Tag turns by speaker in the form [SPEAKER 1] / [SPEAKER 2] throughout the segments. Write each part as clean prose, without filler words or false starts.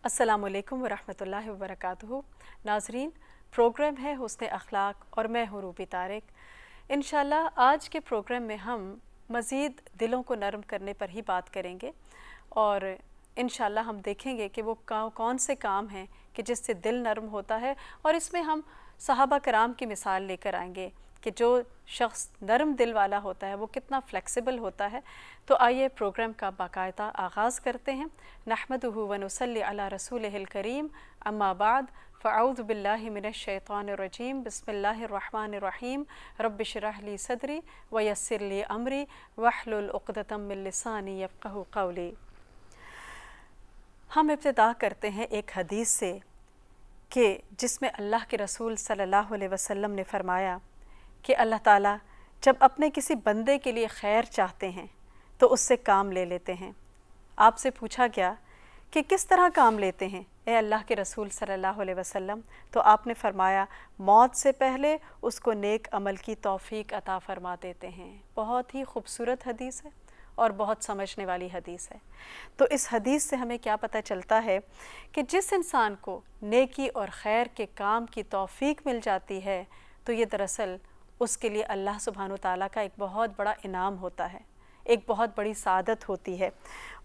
[SPEAKER 1] अस्सलाम वालेकुम वरहमतुल्लाहि वबरकातुहू। नाज़रीन, प्रोग्राम है हुस्न अखलाक और मैं हूँ रूबी तारिक। इंशाल्लाह आज के प्रोग्राम में हम मज़ीद दिलों को नरम करने पर ही बात करेंगे और इंशाल्लाह हम देखेंगे कि वो कौन से काम हैं कि जिससे दिल नरम होता है, और इसमें हम सहाबा कराम की मिसाल लेकर आएंगे कि जो शख्स नरम दिल वाला होता है वो कितना फ़्लेक्सिबल होता है। तो आइए प्रोग्राम का बाकायदा आगाज़ करते हैं। नहमदुहु व नुसल्ली अला रसूलिहिल करीम, अम्मा बाद फ़अऊज़ु बिल्लाहि मिनश शैतानिर रजीम, बिस्मिल्लाहिर रहमानिर रहीम, रब्बि इश्रह ली सदरी व यस्सिर ली अमरी वहलुल उक़दतम मिन लिसानी यफ़क़हू क़ौली। हम इब्तिदा करते हैं एक हदीस से कि जिसमें अल्लाह के रसूल सल्लल्लाहु अलैहि वसल्लम ने फ़रमाया कि अल्लाह ताला जब अपने किसी बंदे के लिए खैर चाहते हैं तो उससे काम ले लेते हैं। आपसे पूछा गया कि किस तरह काम लेते हैं ए अल्लाह के रसूल सल्लल्लाहु अलैहि वसल्लम? तो आपने फ़रमाया मौत से पहले उसको नेक अमल की तौफ़ीक अता फ़रमा देते हैं। बहुत ही खूबसूरत हदीस है और बहुत समझने वाली हदीस है। तो इस हदीस से हमें क्या पता चलता है कि जिस इंसान को नेकी और खैर के काम की तौफ़ीक मिल जाती है तो ये दरअसल उसके लिए अल्लाह सुब्हानो ताला का एक बहुत बड़ा इनाम होता है, एक बहुत बड़ी सादत होती है।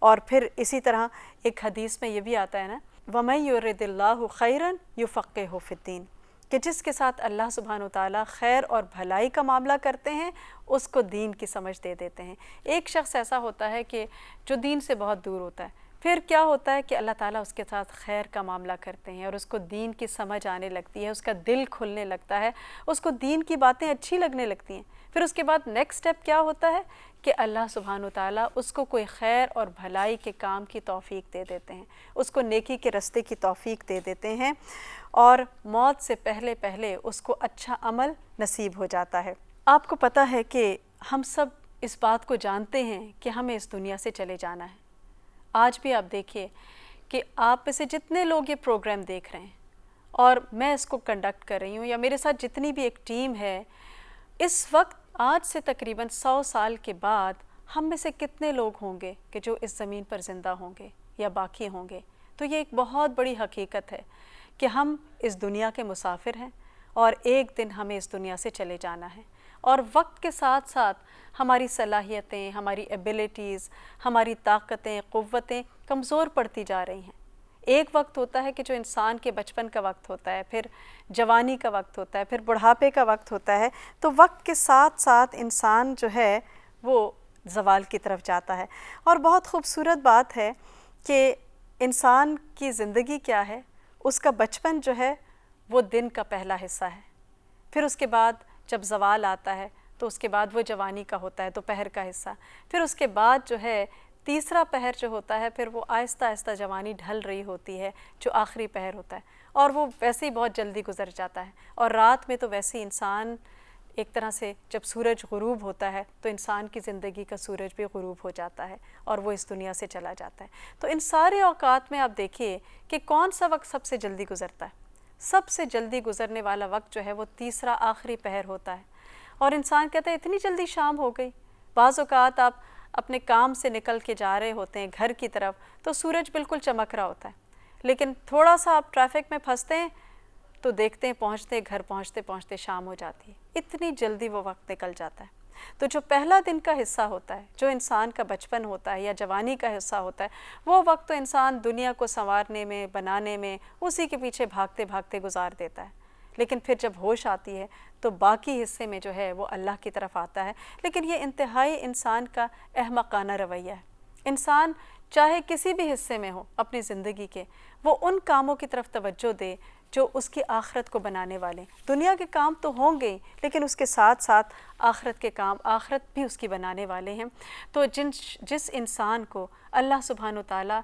[SPEAKER 1] और फिर इसी तरह एक हदीस में ये भी आता है ना, वमन युरिदिल्लाहु खैरन युफ़क़्क़िहु फ़िद्दीन, कि जिसके साथ अल्लाह सुब्हानो ताला खैर और भलाई का मामला करते हैं उसको दीन की समझ दे देते हैं। एक शख्स ऐसा होता है कि जो दीन से बहुत दूर होता है, फिर क्या होता है कि अल्लाह ताला उसके साथ खैर का मामला करते हैं और उसको दीन की समझ आने लगती है, उसका दिल खुलने लगता है, उसको दीन की बातें अच्छी लगने लगती हैं। फिर उसके बाद नेक्स्ट स्टेप क्या होता है कि अल्लाह सुब्हानो ताला उसको कोई खैर और भलाई के काम की तौफ़ीक दे देते हैं, उसको नेकी के रास्ते की तौफ़ीक दे देते हैं और मौत से पहले पहले उसको अच्छा अमल नसीब हो जाता है। आपको पता है कि हम सब इस बात को जानते हैं कि हमें इस दुनिया से चले जाना है। आज भी आप देखिए कि आप में से जितने लोग ये प्रोग्राम देख रहे हैं और मैं इसको कंडक्ट कर रही हूँ या मेरे साथ जितनी भी एक टीम है, इस वक्त आज से तकरीबन 100 साल के बाद हम में से कितने लोग होंगे कि जो इस ज़मीन पर ज़िंदा होंगे या बाकी होंगे। तो ये एक बहुत बड़ी हकीकत है कि हम इस दुनिया के मुसाफिर हैं और एक दिन हमें इस दुनिया से चले जाना है। और वक्त के साथ साथ हमारी सलाहियतें, हमारी एबिलिटीज़, हमारी ताकतें, क़ुव्वतें कमज़ोर पड़ती जा रही हैं। एक वक्त होता है कि जो इंसान के बचपन का वक्त होता है, फिर जवानी का वक्त होता है, फिर बुढ़ापे का वक्त होता है। तो वक्त के साथ साथ इंसान जो है वो ज़वाल की तरफ जाता है। और बहुत ख़ूबसूरत बात है कि इंसान की ज़िंदगी क्या है, उसका बचपन जो है वो दिन का पहला हिस्सा है। फिर उसके बाद जब ज़वाल आता है तो उसके बाद वो जवानी का होता है, दोपहर का हिस्सा। फिर उसके बाद जो है तीसरा पहर जो होता है, फिर वो आहिस्ता आहिस्ता जवानी ढल रही होती है, जो आखिरी पहर होता है, और वो वैसे ही बहुत जल्दी गुजर जाता है। और रात में तो वैसे ही इंसान एक तरह से जब सूरज गुरूब होता है तो इंसान की ज़िंदगी का सूरज भी गुरूब हो जाता है और वो इस दुनिया से चला जाता है। तो इन सारे औकात में आप देखिए कि कौन सा वक्त सबसे जल्दी गुजरता है। सबसे जल्दी गुजरने वाला वक्त जो है वो तीसरा आखिरी पहर होता है। और इंसान कहता है इतनी जल्दी शाम हो गई। बाज़ औक़ात आप अपने काम से निकल के जा रहे होते हैं घर की तरफ तो सूरज बिल्कुल चमक रहा होता है, लेकिन थोड़ा सा आप ट्रैफिक में फंसते हैं तो देखते हैं पहुँचते घर पहुँचते पहुँचते शाम हो जाती है। इतनी जल्दी वो वक्त निकल जाता है। तो जो पहला दिन का हिस्सा होता है, जो इंसान का बचपन होता है या जवानी का हिस्सा होता है, वो वक्त तो इंसान दुनिया को संवारने में, बनाने में, उसी के पीछे भागते भागते गुजार देता है। लेकिन फिर जब होश आती है तो बाकी हिस्से में जो है वो अल्लाह की तरफ आता है। लेकिन ये इंतहाई इंसान का अहमकाना रवैया है। इंसान चाहे किसी भी हिस्से में हो अपनी ज़िंदगी के, वो उन कामों की तरफ तवज्जो दे जो उसकी आखरत को बनाने वाले। दुनिया के काम तो होंगे लेकिन उसके साथ साथ आखरत के काम, आखरत भी उसकी बनाने वाले हैं। तो जिस इंसान को अल्लाह सुब्हानो ताला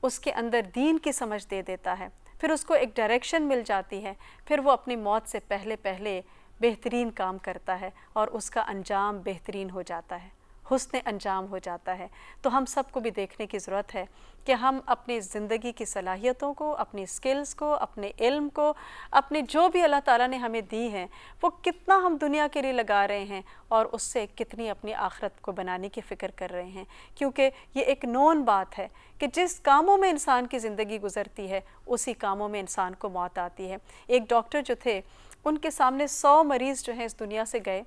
[SPEAKER 1] उसके अंदर दीन की समझ दे देता है, फिर उसको एक डायरेक्शन मिल जाती है, फिर वो अपनी मौत से पहले पहले बेहतरीन काम करता है और उसका अंजाम बेहतरीन हो जाता है। حسن انجام ہو جاتا ہے۔ تو ہم سب کو بھی دیکھنے کی ضرورت ہے کہ ہم اپنی زندگی کی صلاحیتوں کو، اپنی سکلز کو، اپنے علم کو، اپنے جو بھی اللہ تعالیٰ نے ہمیں دی ہیں وہ کتنا ہم دنیا کے لیے لگا رہے ہیں اور اس سے کتنی اپنی آخرت کو بنانے کی فکر کر رہے ہیں، کیونکہ یہ ایک نون بات ہے کہ جس کاموں میں انسان کی زندگی گزرتی ہے اسی کاموں میں انسان کو موت آتی ہے۔ ایک ڈاکٹر جو تھے ان کے سامنے 100 مریض جو ہیں اس دنیا سے گئے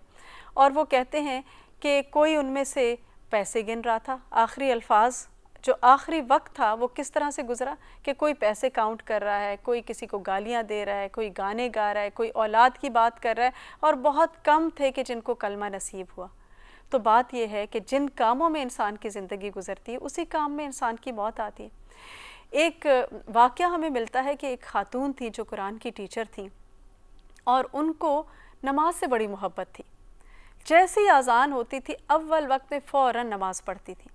[SPEAKER 1] اور وہ کہتے ہیں کہ کوئی ان میں سے پیسے گن رہا تھا، آخری الفاظ جو آخری وقت تھا وہ کس طرح سے گزرا کہ کوئی پیسے کاؤنٹ کر رہا ہے، کوئی کسی کو گالیاں دے رہا ہے، کوئی گانے گا رہا ہے، کوئی اولاد کی بات کر رہا ہے، اور بہت کم تھے کہ جن کو کلمہ نصیب ہوا۔ تو بات یہ ہے کہ جن کاموں میں انسان کی زندگی گزرتی ہے اسی کام میں انسان کی موت آتی ہے۔ ایک واقعہ ہمیں ملتا ہے کہ ایک خاتون تھی جو قرآن کی ٹیچر تھیں اور ان کو نماز سے بڑی محبت تھی۔ جیسے ہی اذان ہوتی تھی اول وقت میں فوراً نماز پڑھتی تھی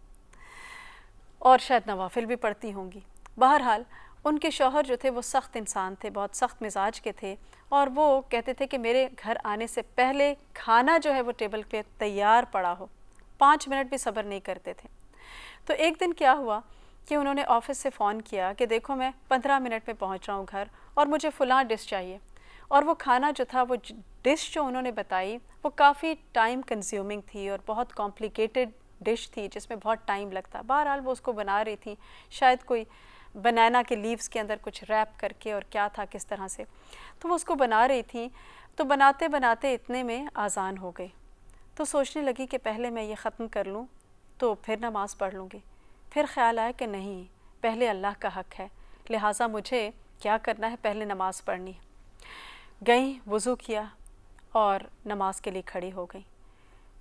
[SPEAKER 1] اور شاید نوافل بھی پڑھتی ہوں گی۔ بہرحال ان کے شوہر جو تھے وہ سخت انسان تھے، بہت سخت مزاج کے تھے، اور وہ کہتے تھے کہ میرے گھر آنے سے پہلے کھانا جو ہے وہ ٹیبل پہ تیار پڑا ہو، 5 منٹ بھی صبر نہیں کرتے تھے۔ تو ایک دن کیا ہوا کہ انہوں نے آفس سے فون کیا کہ دیکھو میں 15 منٹ میں پہنچ رہا ہوں گھر اور مجھے فلاں ڈش چاہیے، اور وہ کھانا جو تھا وہ ڈش جو انہوں نے بتائی وہ کافی ٹائم کنزیومنگ تھی اور بہت کمپلیکیٹڈ ڈش تھی جس میں بہت ٹائم لگتا۔ بہرحال وہ اس کو بنا رہی تھی، شاید کوئی بنانا کے لیوز کے اندر کچھ ریپ کر کے اور کیا تھا کس طرح سے، تو وہ اس کو بنا رہی تھی۔ تو بناتے بناتے اتنے میں اذان ہو گئی، تو سوچنے لگی کہ پہلے میں یہ ختم کر لوں تو پھر نماز پڑھ لوں گی۔ پھر خیال آیا کہ نہیں، پہلے اللہ کا حق ہے، لہٰذا مجھے کیا کرنا ہے، پہلے نماز پڑھنی ہے۔ گئیں، وضو کیا اور نماز کے لیے کھڑی ہو گئیں۔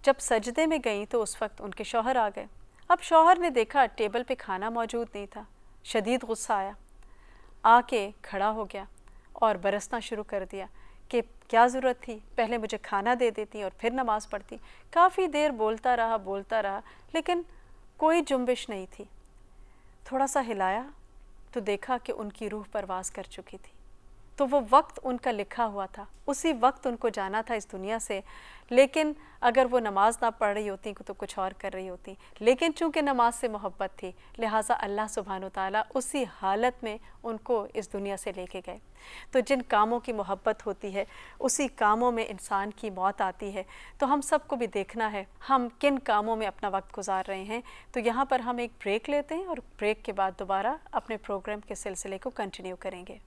[SPEAKER 1] جب سجدے میں گئیں تو اس وقت ان کے شوہر آ گئے۔ اب شوہر نے دیکھا ٹیبل پہ کھانا موجود نہیں تھا، شدید غصہ آیا، آ کے کھڑا ہو گیا اور برسنا شروع کر دیا کہ کیا ضرورت تھی، پہلے مجھے کھانا دے دیتی اور پھر نماز پڑھتی۔ کافی دیر بولتا رہا لیکن کوئی جنبش نہیں تھی۔ تھوڑا سا ہلایا تو دیکھا کہ ان کی روح پرواز کر چکی تھی۔ تو وہ وقت ان کا لکھا ہوا تھا، اسی وقت ان کو جانا تھا اس دنیا سے، لیکن اگر وہ نماز نہ پڑھ رہی ہوتی تو کچھ اور کر رہی ہوتی، لیکن چونکہ نماز سے محبت تھی لہٰذا اللہ سبحانہ وتعالیٰ اسی حالت میں ان کو اس دنیا سے لے کے گئے۔ تو جن کاموں کی محبت ہوتی ہے اسی کاموں میں انسان کی موت آتی ہے۔ تو ہم سب کو بھی دیکھنا ہے ہم کن کاموں میں اپنا وقت گزار رہے ہیں۔ تو یہاں پر ہم ایک بریک لیتے ہیں اور بریک کے بعد دوبارہ اپنے پروگرام کے سلسلے کو کنٹینیو کریں گے۔